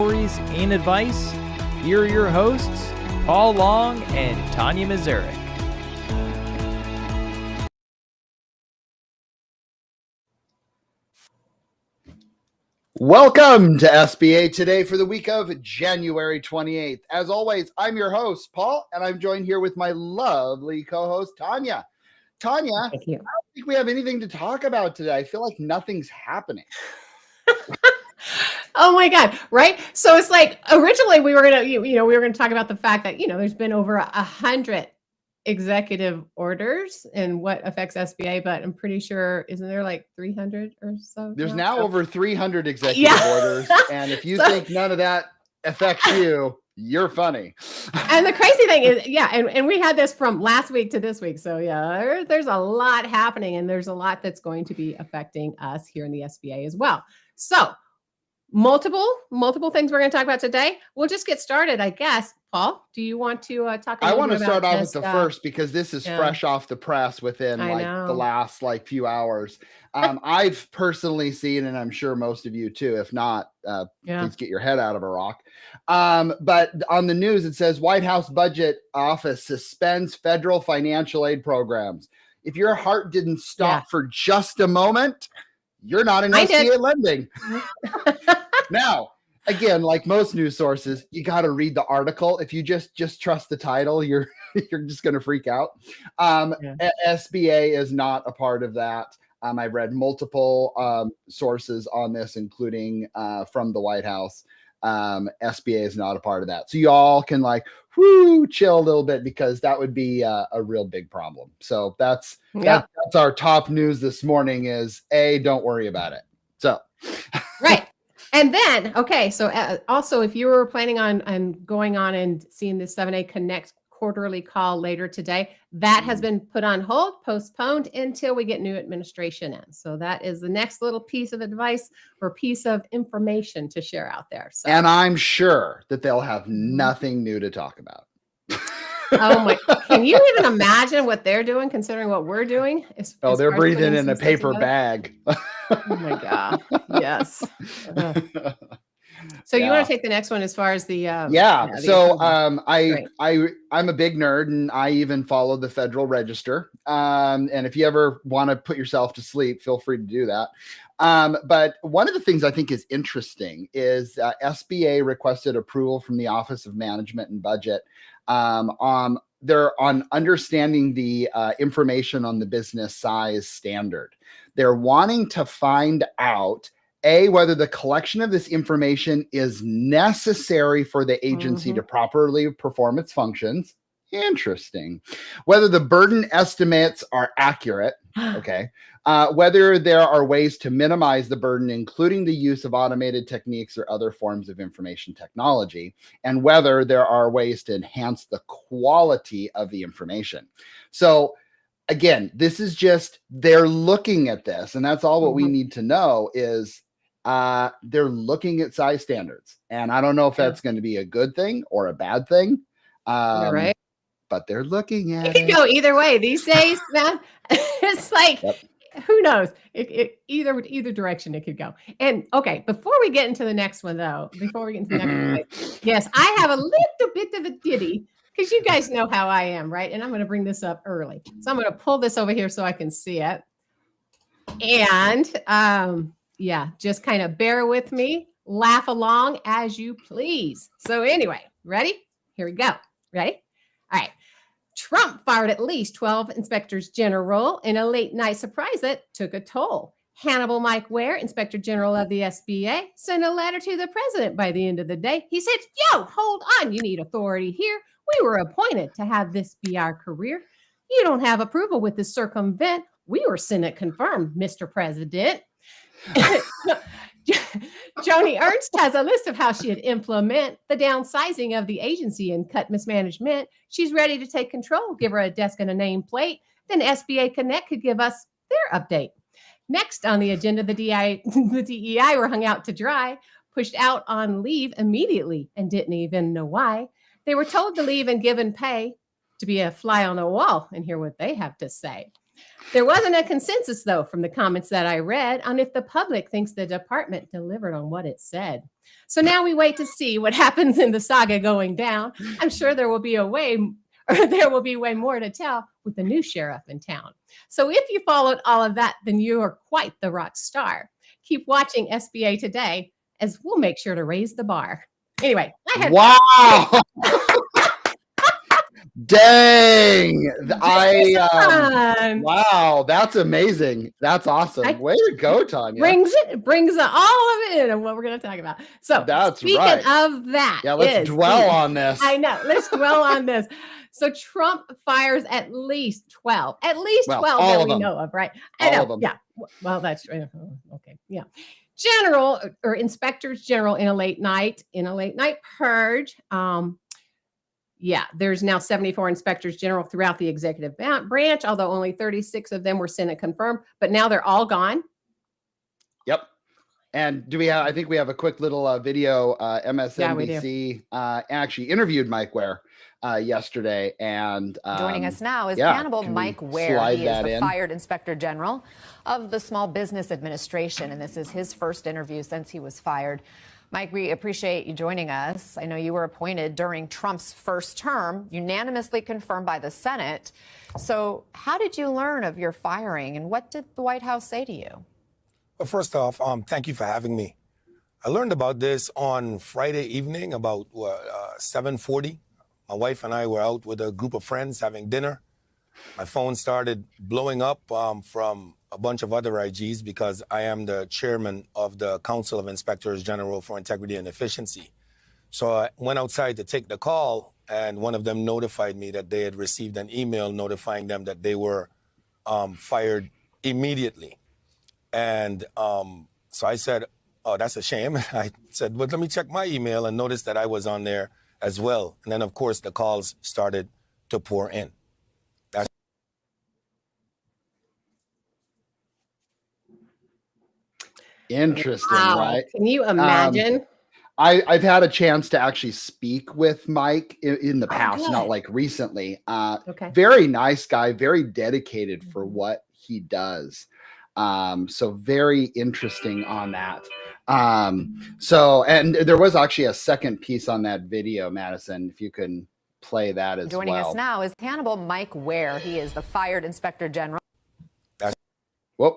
Stories and advice. Here are your hosts, Paul Long and Tanya Mazurek. Welcome to SBA Today for the week of January 28th. As always, I'm your host, Paul, and I'm joined here with my lovely co-host, Tanya. Tanya, Thank you. I don't think we have anything to talk about today. I feel like nothing's happening. Oh my God. Right. So it's like originally we were going to, we were going to talk about the fact that, there's been over 100 executive orders and what affects SBA, but I'm pretty sure, isn't there like 300 or so? There's now over 300 executive orders. And if you think none of that affects you, you're funny. And the crazy thing is, and we had this from last week to this week. So there's a lot happening and there's a lot that's going to be affecting us here in the SBA as well. So multiple things we're going to talk about today. We'll just get started, I guess. Paul, do you want to talk I want to start off with the first because this is fresh off the press within the last few hours. I've personally seen, and I'm sure most of you too, if not, please get your head out of a rock. But on the news, it says White House Budget Office suspends federal financial aid programs. If your heart didn't stop for just a moment, you're not in SBA lending. Now, again, like most news sources, you got to read the article. If you just trust the title, you're just going to freak out. SBA is not a part of that. I've read multiple sources on this, including from the White House. SBA is not a part of that. So you all can chill a little bit because that would be a real big problem. So that's our top news this morning is don't worry about it. So right. And then, so also if you were planning on going on and seeing the 7A Connect quarterly call later today, that has been put on hold, postponed until we get new administration in. So that is the next little piece of advice or piece of information to share out there. So. And I'm sure that they'll have nothing new to talk about. Oh my, can you even imagine what they're doing considering what we're doing? They're breathing in a paper bag. Oh my God. Yes. So you want to take the next one as far as the I'm a big nerd and I even follow the Federal Register. And if you ever want to put yourself to sleep, feel free to do that. But one of the things I think is interesting is SBA requested approval from the Office of Management and Budget they're on understanding the information on the business size standard. They're wanting to find out whether the collection of this information is necessary for the agency to properly perform its functions. Interesting. Whether the burden estimates are accurate. Okay. Whether there are ways to minimize the burden, including the use of automated techniques or other forms of information technology, and whether there are ways to enhance the quality of the information. So again, this is just, they're looking at this, and that's all what we need to know is they're looking at size standards. And I don't know if that's going to be a good thing or a bad thing. Right. But they're looking at it. It could go either way these days, man. It's like, who knows? Either direction it could go. And okay, before we get into the next one, though, yes, I have a little bit of a ditty because you guys know how I am, right? And I'm going to bring this up early. So I'm going to pull this over here so I can see it. And just kind of bear with me, laugh along as you please. So anyway, ready? Here we go. Ready? All right. Trump fired at least 12 inspectors general in a late night surprise that took a toll. Hannibal Mike Ware, Inspector General of the SBA, sent a letter to the president by the end of the day. He said, hold on. You need authority here. We were appointed to have this be our career. You don't have approval with this circumvent. We were Senate confirmed, Mr. President. Joni Ernst has a list of how she'd implement the downsizing of the agency and cut mismanagement. She's ready to take control. Give her a desk and a nameplate. Then SBA Connect could give us their update. Next on the agenda, the DEI were hung out to dry, pushed out on leave immediately and didn't even know why. They were told to leave and given pay to be a fly on the wall and hear what they have to say. There wasn't a consensus, though, from the comments that I read on if the public thinks the department delivered on what it said. So now we wait to see what happens in the saga going down. I'm sure there will be way more to tell with the new sheriff in town. So if you followed all of that, then you are quite the rock star. Keep watching SBA Today, as we'll make sure to raise the bar. Anyway, wow. Dang. Wow, that's amazing. That's awesome. Way to go, Tanya. Brings all of it in and what we're going to talk about. So that's speaking of that. Yeah, let's dwell on this. I know. Let's dwell on this. So Trump fires at least 12. At least 12 that we know of, right? I know. All of them. Yeah. Well, that's okay. Yeah. General or inspectors general in a late night purge. Yeah, there's now 74 inspectors general throughout the executive branch, although only 36 of them were Senate confirmed, but now they're all gone. Yep. And I think we have a quick little video. MSNBC actually interviewed Mike Ware yesterday. And joining us now is Cannibal Mike Ware. He is the fired inspector general of the Small Business Administration, and this is his first interview since he was fired. Mike, we appreciate you joining us. I know you were appointed during Trump's first term, unanimously confirmed by the Senate. So how did you learn of your firing, and what did the White House say to you? Well, first off, thank you for having me. I learned about this on Friday evening about 7:40. My wife and I were out with a group of friends having dinner. My phone started blowing up from a bunch of other IGs because I am the chairman of the Council of Inspectors General for Integrity and Efficiency. So I went outside to take the call, and one of them notified me that they had received an email notifying them that they were fired immediately. And so I said, oh, that's a shame. I said, well, let me check my email, and noticed that I was on there as well. And then, of course, the calls started to pour in. Interesting, wow. Right? Can you imagine? I've had a chance to actually speak with Mike in the past, not like recently. Okay. Very nice guy, very dedicated for what he does. So very interesting on that. And there was actually a second piece on that video, Madison, if you can play that as Joining us now is Cannibal Mike Ware. He is the fired inspector general. Whoop.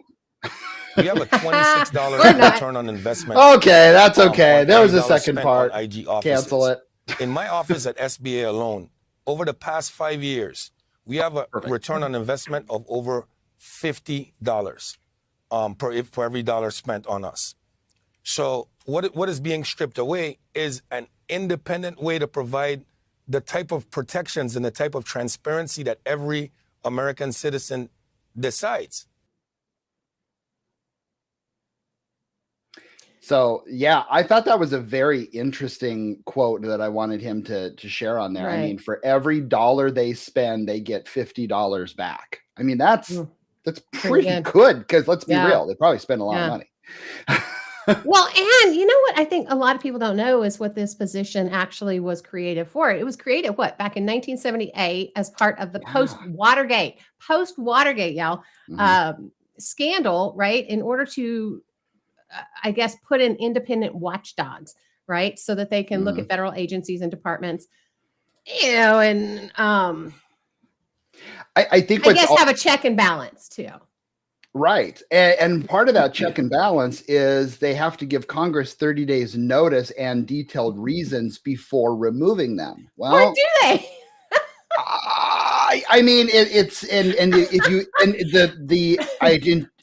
We have a $26 return on investment. Okay, that's okay. There was a second part. IG Cancel it. In my office at SBA alone, over the past 5 years, we have a return on investment of over $50 for every dollar spent on us. So what is being stripped away is an independent way to provide the type of protections and the type of transparency that every American citizen decides. So, yeah, I thought that was a very interesting quote that I wanted him to share on there. Right. I mean, for every dollar they spend, they get $50 back. I mean, that's pretty good because let's be real. They probably spend a lot of money. Well, and you know what I think a lot of people don't know is what this position actually was created for. It was created, back in 1978 as part of the post-Watergate, y'all, scandal, right? In order to I guess, put in independent watchdogs, right? So that they can look at federal agencies and departments, and I think have a check and balance too. Right. And part of that check and balance is they have to give Congress 30 days notice and detailed reasons before removing them. Well, or do they? I mean,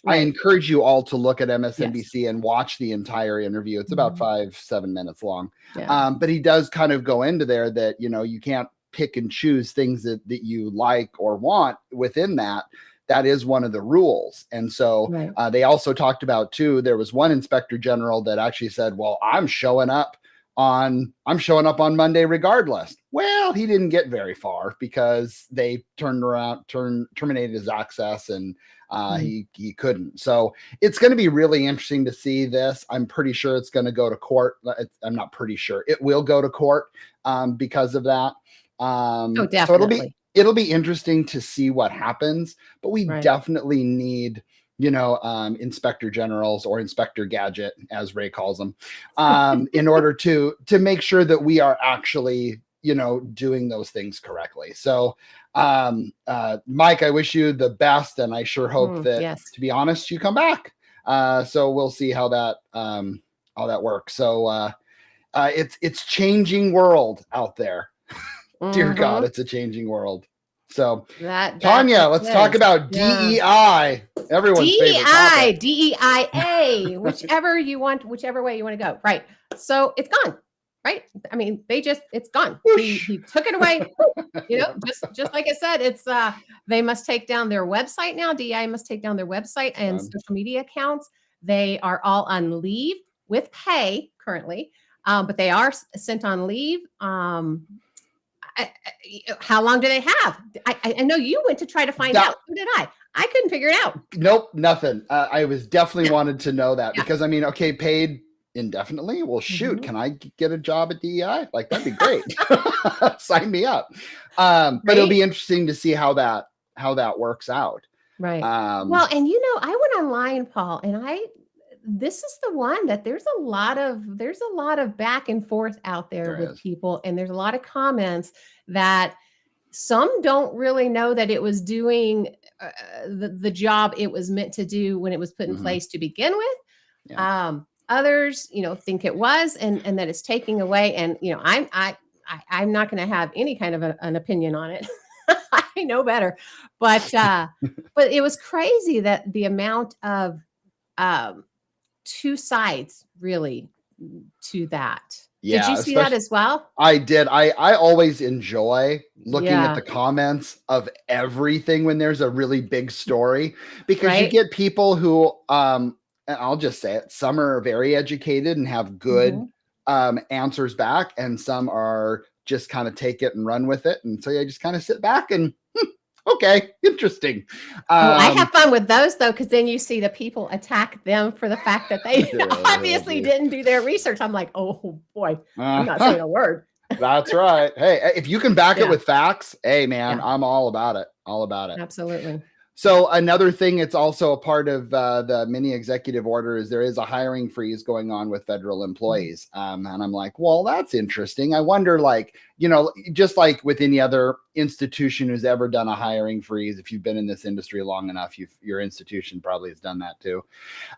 I encourage you all to look at MSNBC and watch the entire interview. It's about 5-7 minutes long. Yeah. But he does kind of go into there that, you can't pick and choose things that you like or want within that. That is one of the rules. And so they also talked about, too, there was one inspector general that actually said, well, I'm showing up on Monday regardless. Well, he didn't get very far because they terminated his access and he couldn't. So it's going to be really interesting to see this. I'm pretty sure it's going to go to court. I'm not pretty sure. It will go to court because of that. Definitely. So it'll be interesting to see what happens, but we Right. definitely need, inspector generals or Inspector Gadget, as Ray calls them, in order to make sure that we are actually, doing those things correctly. So, Mike, I wish you the best, and I sure hope that, Yes. to be honest, you come back. So we'll see how that works. So it's changing world out there. Dear God, it's a changing world. So Tanya, let's talk about DEI. Everyone's favorite topic. DEIA, whichever way you want to go. Right. So it's gone. Right. I mean, it's gone. He took it away. Just like I said, it's they must take down their website now. DEI must take down their website and social media accounts. They are all on leave with pay currently, but they are sent on leave. How long do they have? I know you went to try to find out. So did I. I couldn't figure it out. Nope, nothing. I was definitely wanted to know that because paid indefinitely. Well, shoot, can I get a job at DEI? Like, that'd be great. Sign me up. But it'll be interesting to see how that works out. Right. Well, and I went online, Paul, and this is the one that there's a lot of back and forth out there with people, and there's a lot of comments that some don't really know that it was doing the job it was meant to do when it was put in place to begin with. Yeah. Others, think it was, and that it's taking away. And I'm not going to have any kind of an opinion on it. I know better, but it was crazy that the amount of two sides really to that. Yeah, did you see that as well? I did. I always enjoy looking at the comments of everything when there's a really big story, because you get people who, and I'll just say it, some are very educated and have good answers back, and some are just kind of take it and run with it. And so I just kind of sit back and okay, interesting. I have fun with those though, because then you see the people attack them for the fact that they obviously didn't do their research. I'm like, oh boy, I'm not saying a word. That's right. Hey, if you can back it with facts, hey man, I'm all about it. All about it. Absolutely. So another thing, it's also a part of the mini executive order, is there is a hiring freeze going on with federal employees. And I'm like, well, that's interesting. I wonder, just like with any other institution who's ever done a hiring freeze, if you've been in this industry long enough, your institution probably has done that too.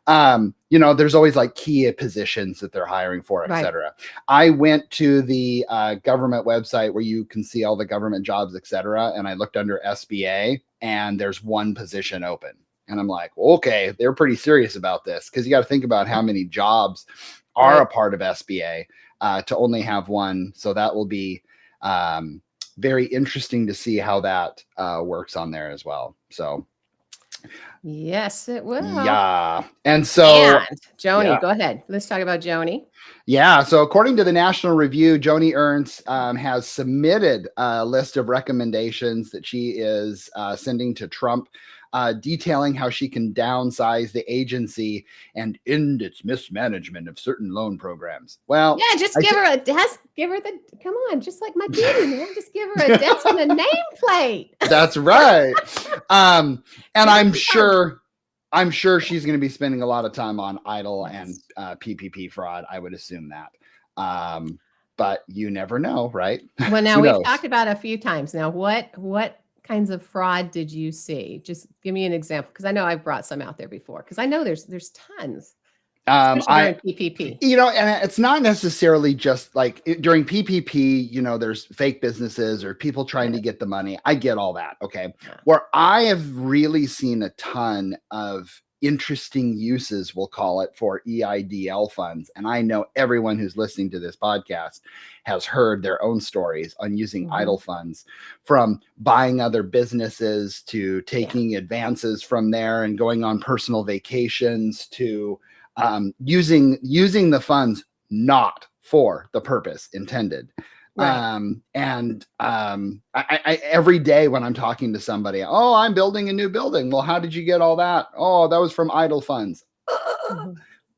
There's always like key positions that they're hiring for, et cetera. I went to the government website where you can see all the government jobs, et cetera. And I looked under SBA, and there's one position open. And I'm like, well, okay, they're pretty serious about this, because you got to think about how many jobs are a part of SBA to only have one. So that will be very interesting to see how that works on there as well. So yes, it will. Yeah. And so Joni, go ahead. Let's talk about Joni. Yeah. So according to the National Review, Joni Ernst has submitted a list of recommendations that she is sending to Trump, detailing how she can downsize the agency and end its mismanagement of certain loan programs. Well, yeah, just give her a desk. Come on, just like my baby, man. Just give her a desk and a nameplate. That's right. And I'm sure she's going to be spending a lot of time on idle and PPP fraud. I would assume that. But you never know, right? Well, now we've talked about it a few times. Now, what kinds of fraud did you see? Just give me an example, because I know I've brought some out there before, because I know there's tons. During PPP. And it's not necessarily just like during PPP, there's fake businesses or people trying to get the money. I get all that. Okay. Yeah. Where I have really seen a ton of interesting uses, we'll call it, for EIDL funds. And I know everyone who's listening to this podcast has heard their own stories on using idle funds, from buying other businesses to taking advances from there and going on personal vacations to using the funds not for the purpose intended. Right. I every day when I'm talking to somebody, oh, I'm building a new building. Well, how did you get all that? Oh, that was from idle funds.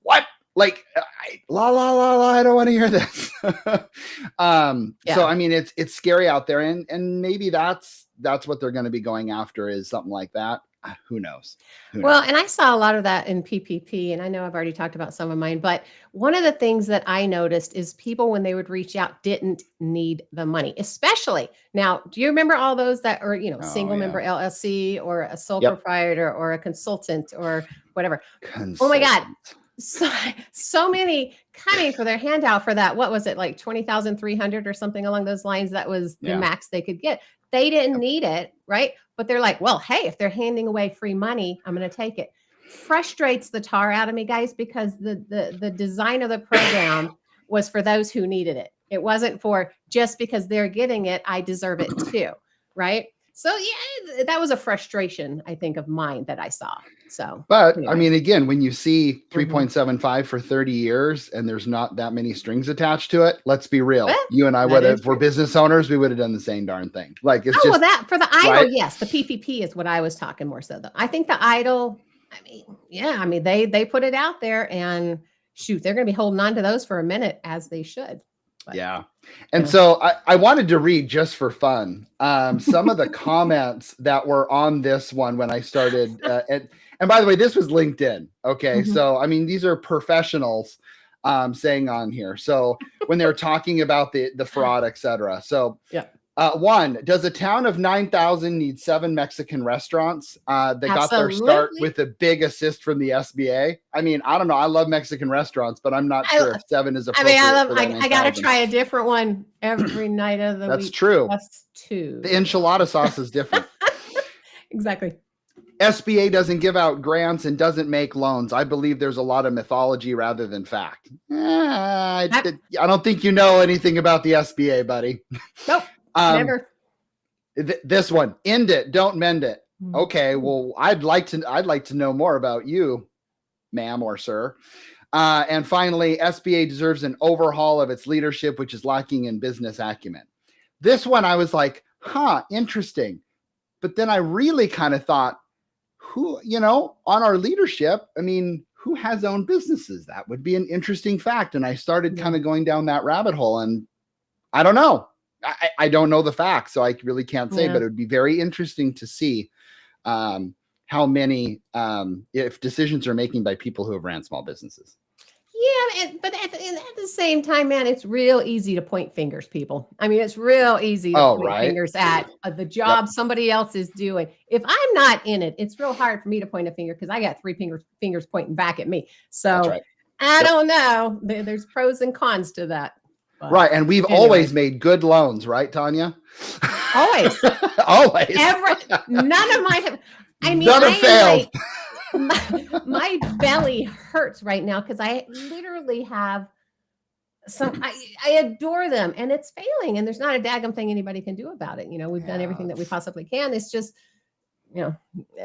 What? Like, I don't want to hear this. So, I mean, it's scary out there, and maybe that's that's what they're going to be going after, is something like that. Who knows? Well, and I saw a lot of that in PPP, and I know I've already talked about some of mine, but one of the things that I noticed is people, when they would reach out, didn't need the money, especially now. Do you remember all those that are, single member LLC or a sole proprietor or a consultant or whatever? Oh my God. So many coming for their handout for that. What was it, like 20,300 or something along those lines? That was the max they could get. They didn't need it, right? But they're like, well, hey, if they're handing away free money, I'm going to take it. Frustrates the tar out of me, guys, because the design of the program was for those who needed it. It wasn't for just because they're getting it, I deserve it too, right? So yeah, that was a frustration, I think, of mine that I saw. So, but anyway. I mean, again, when you see 3.75 for 30 years and there's not that many strings attached to it, let's be real. Well, you and I would have, for business owners, we would have done the same darn thing. Like it's well, that for the idle, yes, the PPP is what I was talking more so though. I think the idle, they put it out there, and shoot, they're going to be holding on to those for a minute, as they should. But, yeah. And so I wanted to read, just for fun, some of the comments that were on this one when I started. And by the way, this was LinkedIn. Okay. So, I mean, these are professionals saying on here. So when they were talking about the fraud, et cetera. So one, does a town of 9,000 need 7 Mexican restaurants that got their start with a big assist from the SBA? I mean, I don't know. I love Mexican restaurants, but I'm not sure if 7 is appropriate. I got to try a different one every night of the week. That's true. That's 2. The enchilada sauce is different. Exactly. SBA doesn't give out grants and doesn't make loans. I believe there's a lot of mythology rather than fact. I don't think you know anything about the SBA, buddy. Nope. Never. This one, end it, don't mend it. Okay, well, I'd like to know more about you, ma'am or sir. And finally, SBA deserves an overhaul of its leadership, which is lacking in business acumen. This one, I was like, interesting. But then I really kind of thought, who, on our leadership, I mean, who has owned businesses? That would be an interesting fact. And I started kind of going down that rabbit hole, and I don't know. I don't know the facts, so I really can't say, but it would be very interesting to see how many, if decisions are making by people who have ran small businesses. Yeah, but at the same time, man, it's real easy to point fingers, people. I mean, it's real easy to point fingers at the job somebody else is doing. If I'm not in it, it's real hard for me to point a finger because I got 3 fingers pointing back at me. So I don't know. There's pros and cons to that. Right. And we've always made good loans, right, Tanya? Always. Always. None of mine have. I mean, none have failed. My belly hurts right now because I literally have some. I adore them, and it's failing, and there's not a daggum thing anybody can do about it. We've done everything that we possibly can. It's just,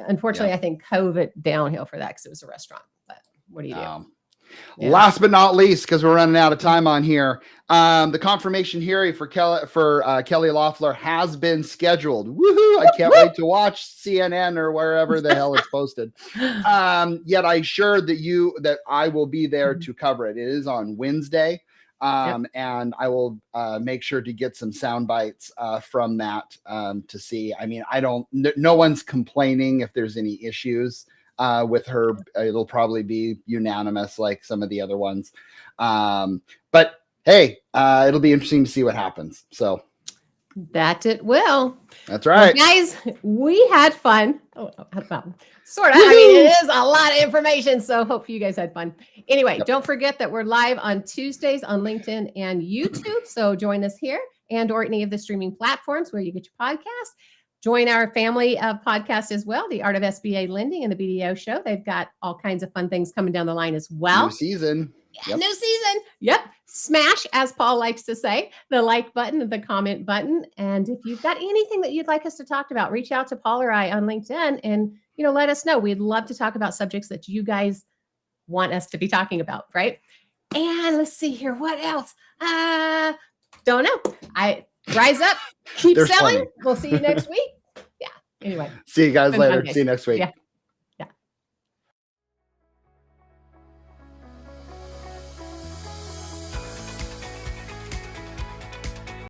unfortunately, I think COVID downhill for that because it was a restaurant. But what do you do? Last but not least, because we're running out of time on here, the confirmation hearing for Kelly Loeffler has been scheduled. Woohoo! I can't wait to watch CNN or wherever the hell it's posted. Yet I assured that I will be there to cover it. It is on Wednesday, and I will make sure to get some sound bites from that to see. I mean, no one's complaining if there's any issues. With her, it'll probably be unanimous like some of the other ones. But hey, it'll be interesting to see what happens. So that it will. That's right. Well, guys, we had fun. Sort of. I mean, it is a lot of information. So hope you guys had fun. Anyway, don't forget that we're live on Tuesdays on LinkedIn and YouTube. So join us here or any of the streaming platforms where you get your podcast. Join our family of podcasts as well, The Art of SBA Lending and the BDO Show. They've got all kinds of fun things coming down the line as well. New season. Yep. New season. Yep. Smash, as Paul likes to say, the like button and the comment button. And if you've got anything that you'd like us to talk about, reach out to Paul or I on LinkedIn and, let us know. We'd love to talk about subjects that you guys want us to be talking about, right? And let's see here. What else? Don't know. Rise up. Keep selling. We'll see you next week. Yeah. Anyway. See you guys later. See you next week. Yeah.